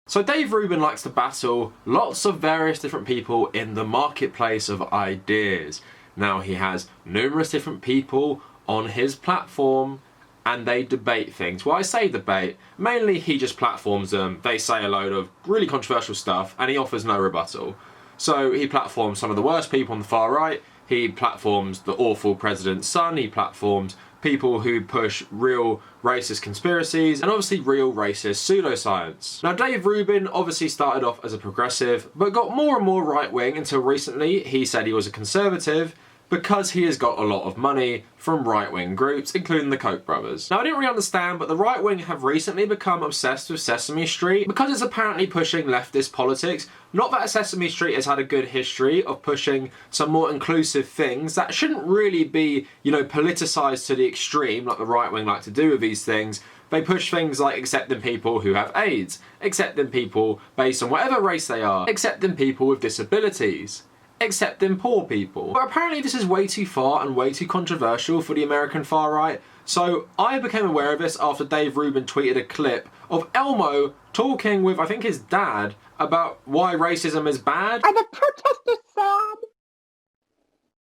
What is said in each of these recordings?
So Dave Rubin likes to battle lots of various different people in the marketplace of ideas. Now he has numerous different people on his platform and they debate things. Well, I say debate, mainly he just platforms them, they say a load of really controversial stuff and he offers no rebuttal. So he platforms some of the worst people on the far right, he platforms the awful president's son, he platforms people who push real racist conspiracies and obviously real racist pseudoscience. Now Dave Rubin obviously started off as a progressive but got more and more right-wing until recently he said he was a conservative because he has got a lot of money from right-wing groups, including the Koch brothers. Now I didn't really understand, but the right-wing have recently become obsessed with Sesame Street because it's apparently pushing leftist politics. Not that Sesame Street has had a good history of pushing some more inclusive things that shouldn't really be, you know, politicized to the extreme like the right-wing like to do with these things. They push things like accepting people who have AIDS, accepting people based on whatever race they are, accepting people with disabilities, accepting poor people. But apparently this is way too far and way too controversial for the American far right. So I became aware of this after Dave Rubin tweeted a clip of Elmo talking with, I think, his dad about why racism is bad. Are the protesters sad?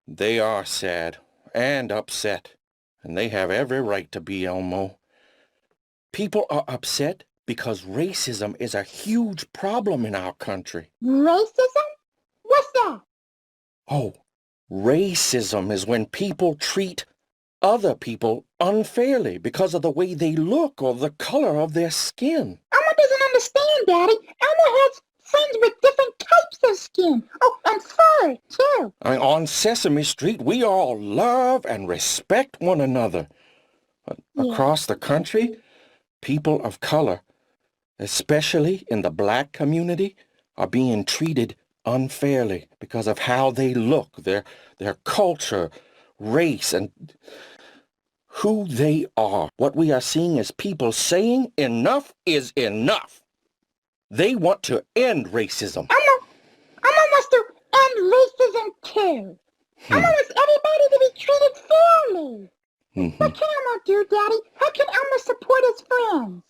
They are sad and upset, and they have every right to be, Elmo. People are upset because racism is a huge problem in our country. Racism? What's that? Oh, racism is when people treat other people unfairly because of the way they look or the color of their skin. Elmo doesn't understand, Daddy. Elmo has friends with different types of skin. Oh, and fur, too. On Sesame Street, we all love and respect one another. Across the country, people of color, especially in the black community, are being treated unfairly because of how they look, their culture, race, and who they are. What we are seeing is people saying enough is enough. They want to end racism. Elmo wants to end racism too. Elmo wants everybody to be treated fairly. What can Elmo do, Daddy? How can Elmo support his friends?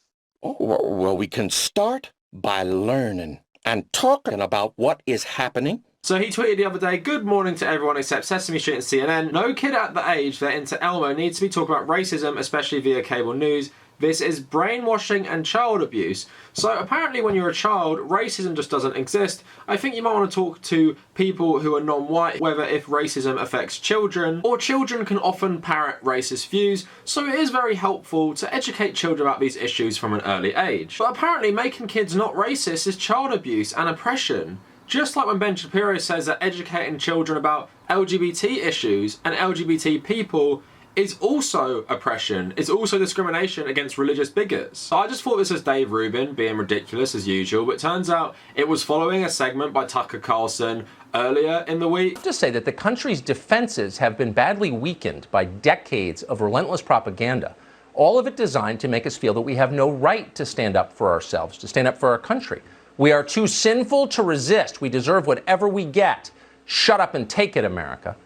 Oh, well, we can start by learning and talking about what is happening. So he tweeted the other day, "Good morning to everyone except Sesame Street and CNN. No kid at the age they're into Elmo needs to be talking about racism, especially via cable news. This is brainwashing and child abuse." So apparently when you're a child, racism just doesn't exist. I think you might want to talk to people who are non-white, whether if racism affects children, or children can often parrot racist views, so it is very helpful to educate children about these issues from an early age. But apparently making kids not racist is child abuse and oppression. Just like when Ben Shapiro says that educating children about LGBT issues and LGBT people is also oppression, it's also discrimination against religious bigots. So I just thought this was Dave Rubin being ridiculous as usual, but turns out it was following a segment by Tucker Carlson earlier in the week. To say that the country's defenses have been badly weakened by decades of relentless propaganda, all of it designed to make us feel that we have no right to stand up for ourselves, to stand up for our country. We are too sinful to resist. We deserve whatever we get. Shut up and take it, America.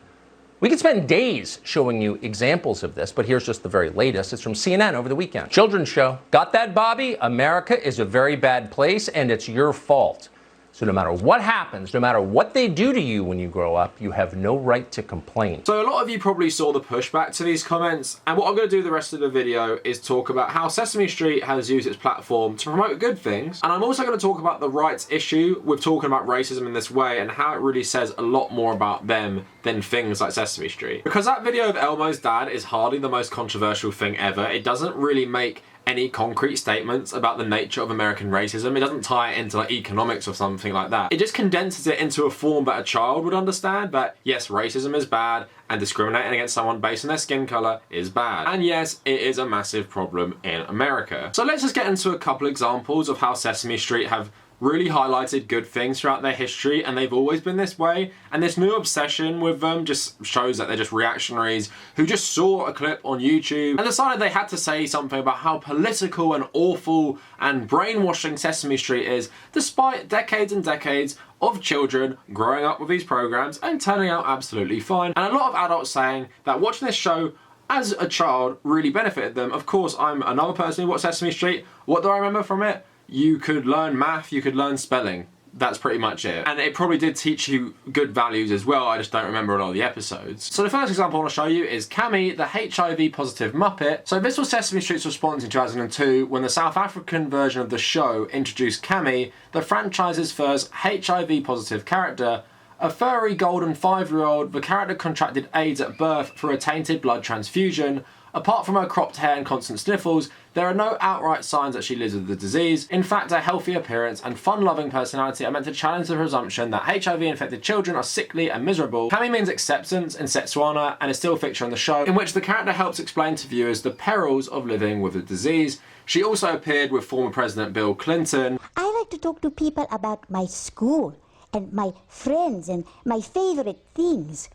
We could spend days showing you examples of this, but here's just the very latest. It's from CNN over the weekend. Children's show. Got that, Bobby? America is a very bad place, and it's your fault. So no matter what happens, no matter what they do to you when you grow up, you have no right to complain. So a lot of you probably saw the pushback to these comments, and what I'm going to do the rest of the video is talk about how Sesame Street has used its platform to promote good things, and I'm also going to talk about the rights issue with talking about racism in this way and how it really says a lot more about them than things like Sesame Street. Because that video of Elmo's dad is hardly the most controversial thing ever. It doesn't really make any concrete statements about the nature of American racism. It doesn't tie it into like economics or something like that. It just condenses it into a form that a child would understand, that yes, racism is bad and discriminating against someone based on their skin color is bad. And yes, it is a massive problem in America. So let's just get into a couple examples of how Sesame Street have really highlighted good things throughout their history, and they've always been this way, and this new obsession with them just shows that they're just reactionaries who just saw a clip on YouTube and decided they had to say something about how political and awful and brainwashing Sesame Street is, despite decades and decades of children growing up with these programs and turning out absolutely fine, and a lot of adults saying that watching this show as a child really benefited them. Of course, I'm another person who watched Sesame Street. What do I remember from it? you could learn math, you could learn spelling. That's pretty much it. And it probably did teach you good values as well, I just don't remember a lot of the episodes. So the first example I want to show you is Cammy, the HIV positive Muppet. So this was Sesame Street's response in 2002 when the South African version of the show introduced Cammy, the franchise's first HIV positive character. A furry golden 5-year-old, the character contracted AIDS at birth through a tainted blood transfusion. Apart from her cropped hair and constant sniffles, there are no outright signs that she lives with the disease. In fact, her healthy appearance and fun-loving personality are meant to challenge the presumption that HIV-infected children are sickly and miserable. Cammy means acceptance in Setswana and is still featured on the show, in which the character helps explain to viewers the perils of living with the disease. She also appeared with former President Bill Clinton. I like to talk to people about my school and my friends and my favorite things.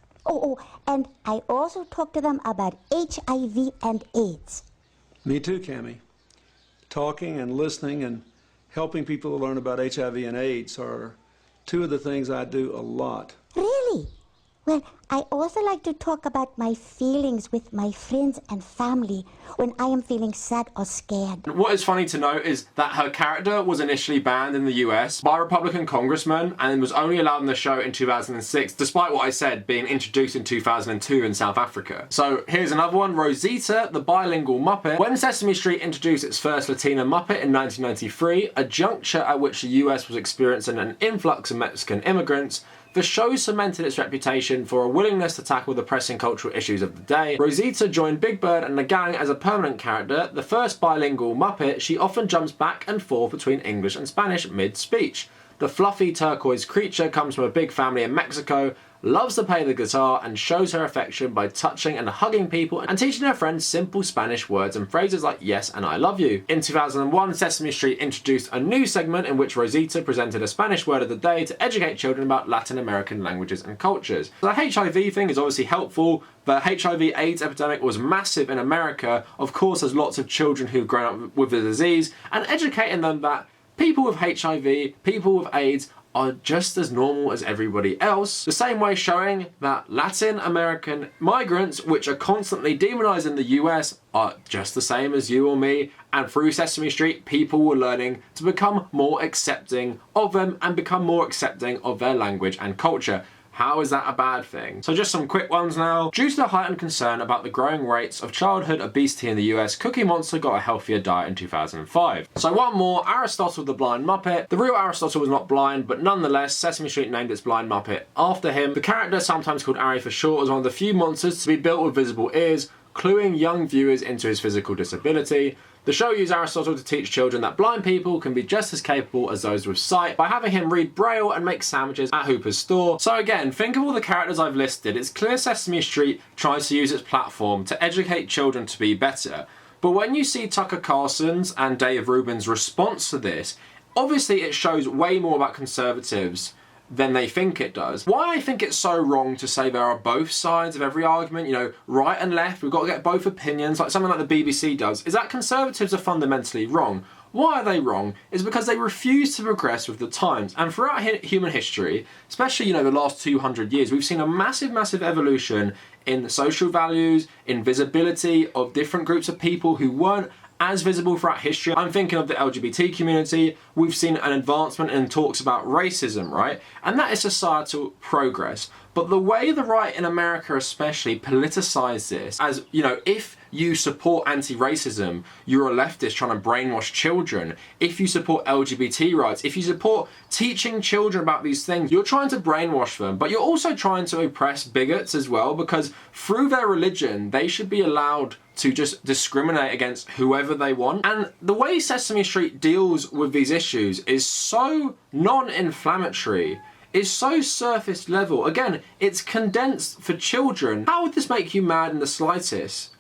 And I also talk to them about HIV and AIDS. Me too, Cammy. Talking and listening and helping people learn about HIV and AIDS are two of the things I do a lot. Really? Well, I also like to talk about my feelings with my friends and family when I am feeling sad or scared. What is funny to note is that her character was initially banned in the US by a Republican congressman and was only allowed in the show in 2006, despite what I said being introduced in 2002 in South Africa. So here's another one, Rosita, the bilingual Muppet. When Sesame Street introduced its first Latina Muppet in 1993, a juncture at which the US was experiencing an influx of Mexican immigrants, the show cemented its reputation for a willingness to tackle the pressing cultural issues of the day. Rosita joined Big Bird and the gang as a permanent character. The first bilingual Muppet, she often jumps back and forth between English and Spanish mid-speech. The fluffy turquoise creature comes from a big family in Mexico, loves to play the guitar and shows her affection by touching and hugging people and teaching her friends simple Spanish words and phrases like yes and I love you. In 2001, Sesame Street introduced a new segment in which Rosita presented a Spanish word of the day to educate children about Latin American languages and cultures. The HIV thing is obviously helpful. The HIV/AIDS epidemic was massive in America. Of course, there's lots of children who've grown up with the disease, and educating them that people with HIV, people with AIDS are just as normal as everybody else. The same way showing that Latin American migrants, which are constantly demonized in the US, are just the same as you or me. And through Sesame Street, people were learning to become more accepting of them and become more accepting of their language and culture. How is that a bad thing? So just some quick ones now. Due to the heightened concern about the growing rates of childhood obesity in the US, Cookie Monster got a healthier diet in 2005. So one more, Aristotle the blind Muppet. The real Aristotle was not blind, but nonetheless, Sesame Street named its blind Muppet after him. The character, sometimes called Ari for short, was one of the few monsters to be built with visible ears, cluing young viewers into his physical disability. The show used Aristotle to teach children that blind people can be just as capable as those with sight by having him read Braille and make sandwiches at Hooper's store. So again, think of all the characters I've listed. It's clear Sesame Street tries to use its platform to educate children to be better. But when you see Tucker Carlson's and Dave Rubin's response to this, obviously it shows way more about conservatives than they think it does. Why I think it's so wrong to say there are both sides of every argument, you know, right and left, we've got to get both opinions, like something like the BBC does, is that conservatives are fundamentally wrong. Why are they wrong? Is because they refuse to progress with the times. And throughout human history, especially, you know, the last 200 years, we've seen a massive, massive evolution in social values, in visibility of different groups of people who weren't as visible throughout history. I'm thinking of the LGBT community. We've seen an advancement in talks about racism, right? And that is societal progress. But the way the right in America especially politicize this, as, you know, if you support anti-racism, you're a leftist trying to brainwash children. If you support LGBT rights, if you support teaching children about these things, you're trying to brainwash them, but you're also trying to oppress bigots as well, because through their religion, they should be allowed to just discriminate against whoever they want. And the way Sesame Street deals with these issues is so non-inflammatory, is so surface level. Again, it's condensed for children. How would this make you mad in the slightest?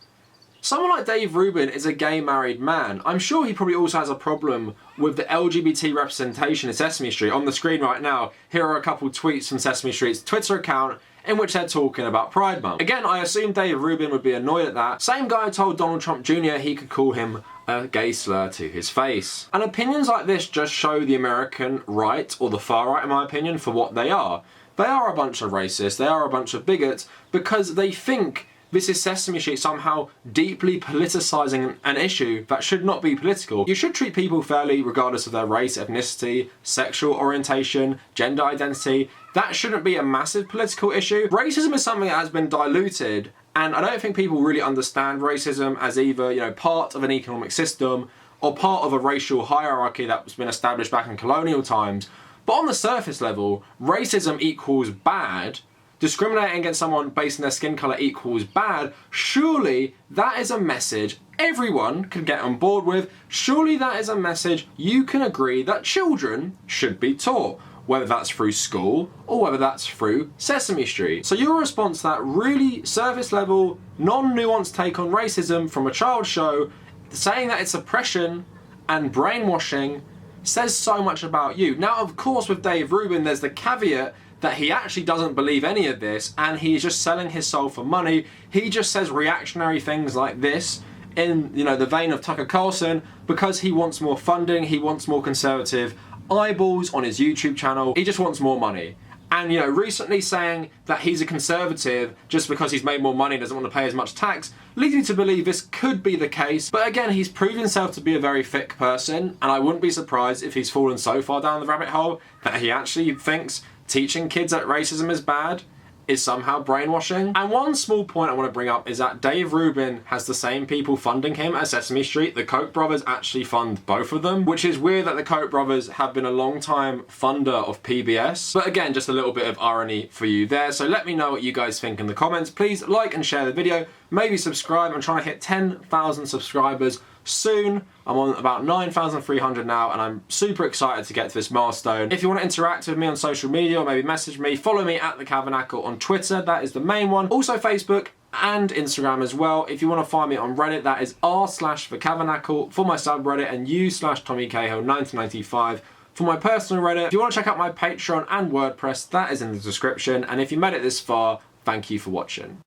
Someone like Dave Rubin is a gay married man. I'm sure he probably also has a problem with the LGBT representation in Sesame Street. On the screen right now, here are a couple tweets from Sesame Street's Twitter account in which they're talking about Pride Month. Again, I assume Dave Rubin would be annoyed at that. Same guy told Donald Trump Jr. he could call him a gay slur to his face. And opinions like this just show the American right, or the far right in my opinion, for what they are. They are a bunch of racists, they are a bunch of bigots, because they think This is Sesame Street somehow deeply politicising an issue that should not be political. You should treat people fairly regardless of their race, ethnicity, sexual orientation, gender identity. That shouldn't be a massive political issue. Racism is something that has been diluted, and I don't think people really understand racism as either, you know, part of an economic system or part of a racial hierarchy that's been established back in colonial times. But on the surface level, racism equals bad. Discriminating against someone based on their skin colour equals bad. Surely that is a message everyone can get on board with. Surely that is a message you can agree that children should be taught, whether that's through school or whether that's through Sesame Street. So your response to that really surface level, non-nuanced take on racism from a child show, saying that it's oppression and brainwashing, says so much about you. Now, of course, with Dave Rubin, there's the caveat that he actually doesn't believe any of this and he's just selling his soul for money. He just says reactionary things like this in, you know, the vein of Tucker Carlson because he wants more funding, he wants more conservative eyeballs on his YouTube channel, he just wants more money. And, you know, recently saying that he's a conservative just because he's made more money and doesn't want to pay as much tax leads me to believe this could be the case. But again, he's proved himself to be a very thick person, and I wouldn't be surprised if he's fallen so far down the rabbit hole that he actually thinks teaching kids that racism is bad is somehow brainwashing. And one small point I want to bring up is that Dave Rubin has the same people funding him as Sesame Street. The Koch brothers actually fund both of them, which is weird that the Koch brothers have been a long time funder of PBS. But again, just a little bit of irony for you there. So let me know what you guys think in the comments. Please like and share the video. Maybe subscribe. I'm trying to hit 10,000 subscribers soon. I'm on about 9,300 now and I'm super excited to get to this milestone. If you want to interact with me on social media or maybe message me, follow me at The Cavernacle on Twitter, that is the main one. Also Facebook and Instagram as well. If you want to find me on Reddit, that is r/TheCavernacle for my subreddit and u/TommyCahill1995 for my personal Reddit. If you want to check out my Patreon and WordPress, that is in the description. And if you made it this far, thank you for watching.